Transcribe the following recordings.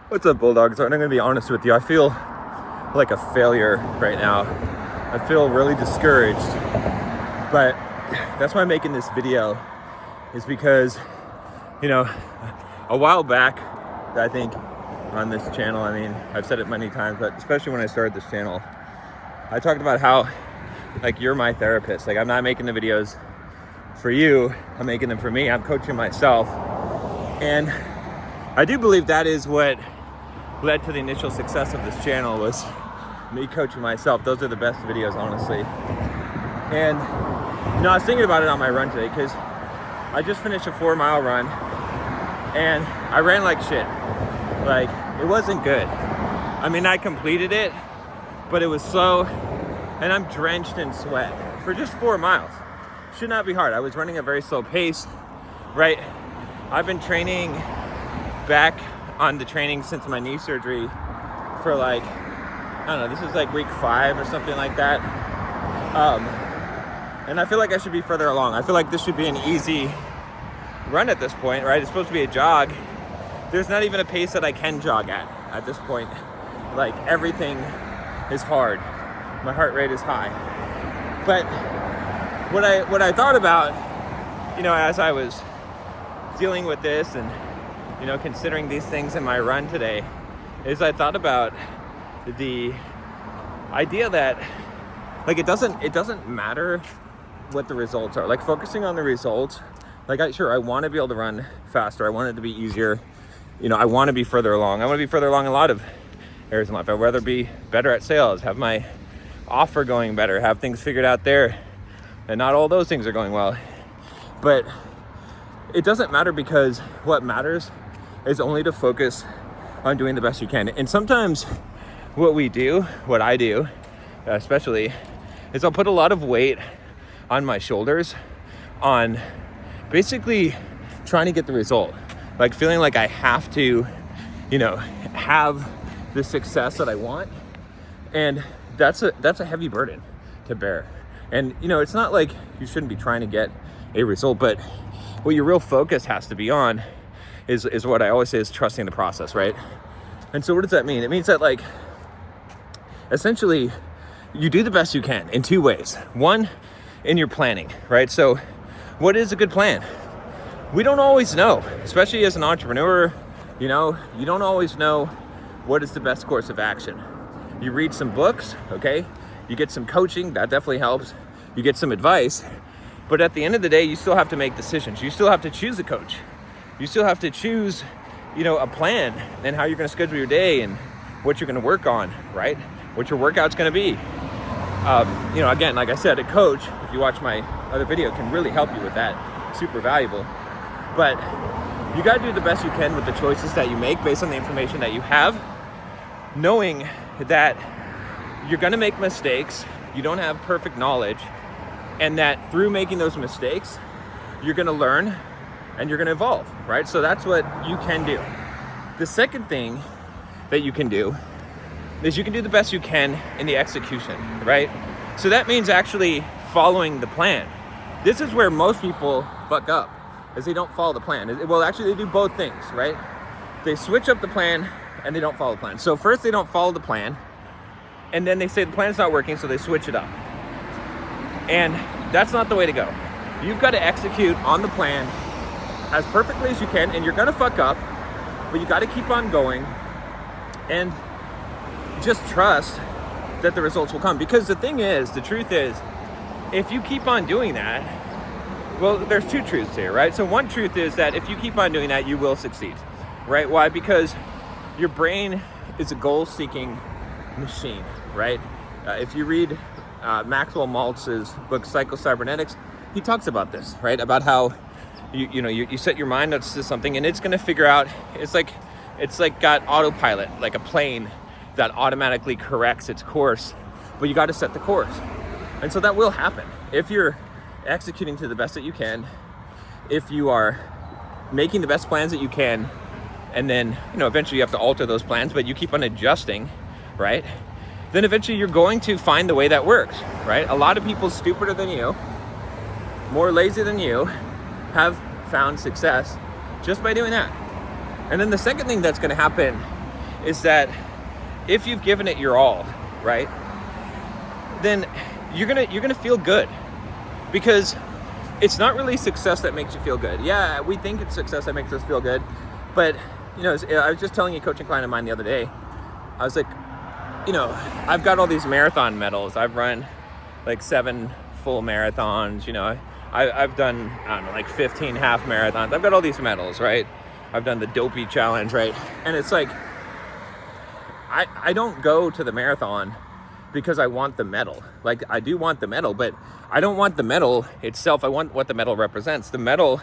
What's up, Bulldogs? I'm gonna be honest with you. I feel like a failure right now. I feel really discouraged. But that's why I'm making this video, is because, a while back, I think on this channel, I've said it many times, but especially when I started this channel, I talked about how, you're my therapist. I'm not making the videos for you, I'm making them for me. I'm coaching myself. And I do believe that is what led to the initial success of this channel, was me coaching myself. Those are the best videos, honestly. And I was thinking about it on my run today, because I just finished a 4-mile run and I ran like shit. It wasn't good. I completed it, but it was slow and I'm drenched in sweat for just 4 miles. Should not be hard. I was running a very slow pace, right? I've been training back on the training since my knee surgery for this is week 5 or something like that. And I feel like I should be further along. I feel like this should be an easy run at this point, right? It's supposed to be a jog. There's not even a pace that I can jog at this point. Everything is hard. My heart rate is high. But what I thought about, as I was dealing with this and, considering these things in my run today, is I thought about the idea that it doesn't matter what the results are. Focusing on the results, I want to be able to run faster. I want it to be easier. I want to be further along. I want to be further along in a lot of areas in life. I'd rather be better at sales, have my offer going better, have things figured out there. And not all those things are going well. But it doesn't matter, because what matters is only to focus on doing the best you can. And sometimes what I do especially, is I'll put a lot of weight on my shoulders on basically trying to get the result. Feeling like I have to, have the success that I want. And that's a heavy burden to bear. And, it's not like you shouldn't be trying to get a result, but what your real focus has to be on is what I always say is trusting the process, right? And so what does that mean? It means that essentially you do the best you can in 2 ways. One, in your planning, right? So what is a good plan? We don't always know, especially as an entrepreneur, you don't always know what is the best course of action. You read some books, okay? You get some coaching, that definitely helps. You get some advice, but at the end of the day, you still have to make decisions. You still have to choose a coach. You still have to choose, a plan and how you're going to schedule your day and what you're going to work on, right? What your workout's going to be. Again, like I said, a coach, if you watch my other video, can really help you with that. Super valuable. But you got to do the best you can with the choices that you make based on the information that you have, knowing that you're going to make mistakes. You don't have perfect knowledge, and that through making those mistakes, you're going to learn and you're going to evolve, right? So that's what you can do. The second thing that you can do is you can do the best you can in the execution, right? So that means actually following the plan. This is where most people fuck up, is they don't follow the plan. Well, actually they do both things, right? They switch up the plan and they don't follow the plan. So first they don't follow the plan, and then they say the plan's not working, so they switch it up. And that's not the way to go. You've got to execute on the plan as perfectly as you can, and you're gonna fuck up, but you got to keep on going and just trust that the results will come. Because the truth is, if you keep on doing that, well, there's 2 truths here, right? So one truth is that if you keep on doing that, you will succeed, right? Why? Because your brain is a goal-seeking machine, right? If you read Maxwell Maltz's book, Psycho-Cybernetics, he talks about this, right? About how you set your mind to something and it's going to figure out, it's like got autopilot, like a plane that automatically corrects its course, but you got to set the course. And so that will happen if you're executing to the best that you can, if you are making the best plans that you can, and then eventually you have to alter those plans, but you keep on adjusting, right? Then eventually you're going to find the way that works, right? A lot of people stupider than you, more lazy than you, have found success just by doing that. And then the second thing that's going to happen is that if you've given it your all, right, then you're gonna feel good, because it's not really success that makes you feel good. Yeah, we think it's success that makes us feel good, but I was just telling a coaching client of mine the other day. I was like, I've got all these marathon medals. I've run like 7 full marathons. I've done, I don't know, like 15 half marathons. I've got all these medals, right? I've done the Dopey Challenge, right? And it's like, I don't go to the marathon because I want the medal. Like, I do want the medal, but I don't want the medal itself. I want what the medal represents. The medal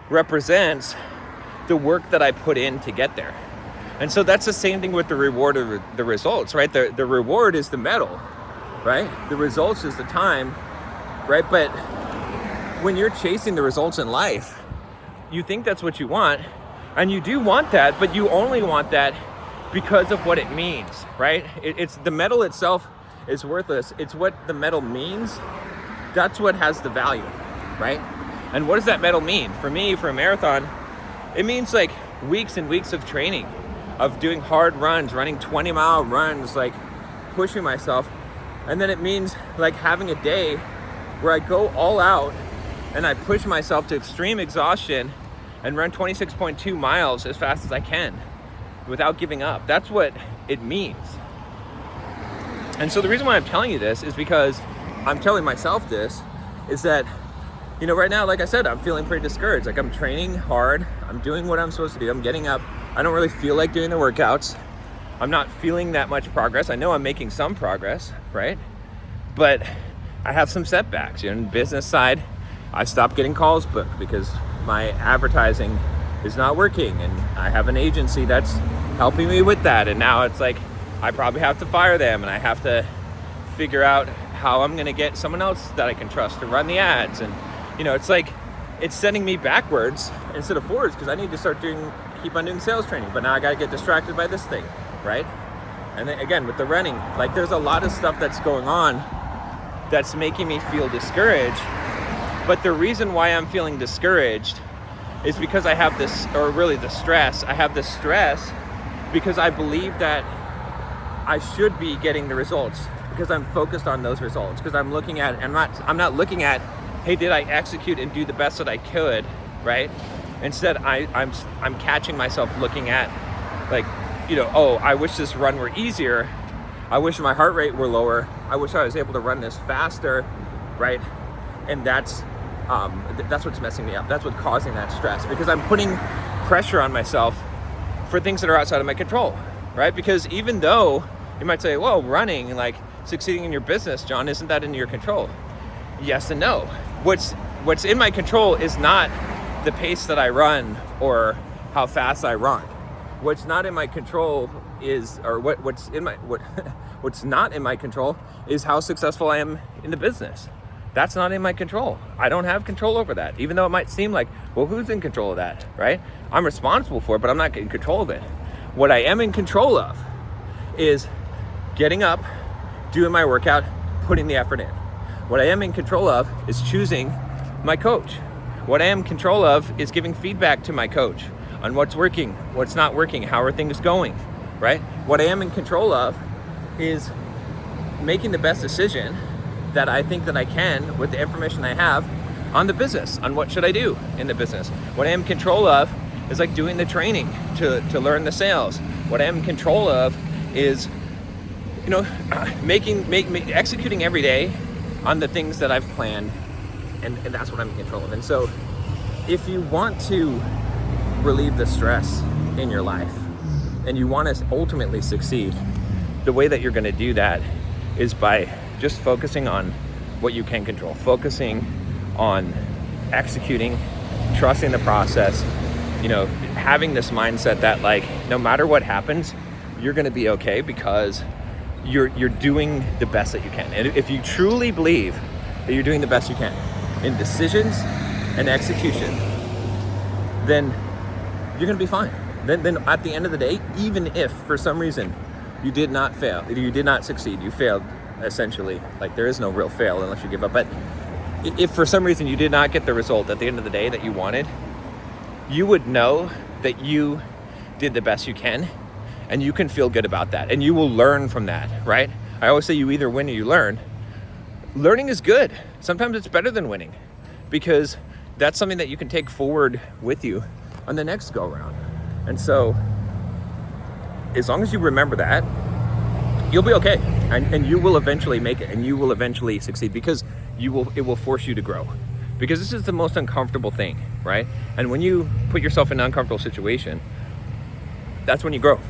represents the work that I put in to get there. And so that's the same thing with the reward of the results, right? The reward is the medal, right? The results is the time, right? But when you're chasing the results in life, you think that's what you want, and you do want that, but you only want that because of what it means, right? It's the medal itself is worthless. It's what the medal means. That's what has the value, right? And what does that medal mean? For me, for a marathon, it means like weeks and weeks of training, of doing hard runs, running 20-mile runs, like pushing myself. And then it means like having a day where I go all out and I push myself to extreme exhaustion and run 26.2 miles as fast as I can without giving up. That's what it means. And so the reason why I'm telling you this is because I'm telling myself this, is that, right now, like I said, I'm feeling pretty discouraged. Like, I'm training hard. I'm doing what I'm supposed to do. I'm getting up. I don't really feel like doing the workouts. I'm not feeling that much progress. I know I'm making some progress, right? But I have some setbacks. On the business side, I stopped getting calls booked because my advertising is not working, and I have an agency that's helping me with that. And now it's like, I probably have to fire them, and I have to figure out how I'm gonna get someone else that I can trust to run the ads. And it's like, it's sending me backwards instead of forwards, because I need to keep on doing sales training, but now I gotta get distracted by this thing, right? And then again, with the running, like, there's a lot of stuff that's going on that's making me feel discouraged. But the reason why I'm feeling discouraged is because I have this, or really the stress. I have this stress because I believe that I should be getting the results, because I'm focused on those results, because I'm looking at, I'm not looking at, hey, did I execute and do the best that I could, right? Instead, I'm catching myself looking at, like, oh, I wish this run were easier. I wish my heart rate were lower. I wish I was able to run this faster, right? And that's what's messing me up. That's what's causing that stress, because I'm putting pressure on myself for things that are outside of my control, right? Because even though you might say, well, running, like succeeding in your business, John, isn't that in your control? Yes and no. What's in my control is not the pace that I run or how fast I run. What's not in my control is, or what's not in my control is how successful I am in the business. That's not in my control. I don't have control over that, even though it might seem like, well, who's in control of that, right? I'm responsible for it, but I'm not in control of it. What I am in control of is getting up, doing my workout, putting the effort in. What I am in control of is choosing my coach. What I am in control of is giving feedback to my coach on what's working, what's not working, how are things going, right? What I am in control of is making the best decision that I think that I can with the information I have on the business, on what should I do in the business. What I am in control of is like doing the training to learn the sales. What I am in control of is, executing every day on the things that I've planned, and that's what I'm in control of. And so if you want to relieve the stress in your life and you want to ultimately succeed, the way that you're going to do that is by just focusing on what you can control, focusing on executing, trusting the process, having this mindset that, like, no matter what happens, you're going to be okay, because you're doing the best that you can. And if you truly believe that you're doing the best you can in decisions and execution, then you're going to be fine. Then at the end of the day, even if for some reason you did not fail, you did not succeed, you failed, essentially, like, there is no real fail unless you give up. But if for some reason you did not get the result at the end of the day that you wanted, you would know that you did the best you can, and you can feel good about that, and you will learn from that, right? I always say you either win or you learn. Learning is good. Sometimes it's better than winning, because that's something that you can take forward with you on the next go around. And so as long as you remember that, you'll be okay, and you will eventually make it, and you will eventually succeed, because it will force you to grow, because this is the most uncomfortable thing, right? And when you put yourself in an uncomfortable situation, that's when you grow.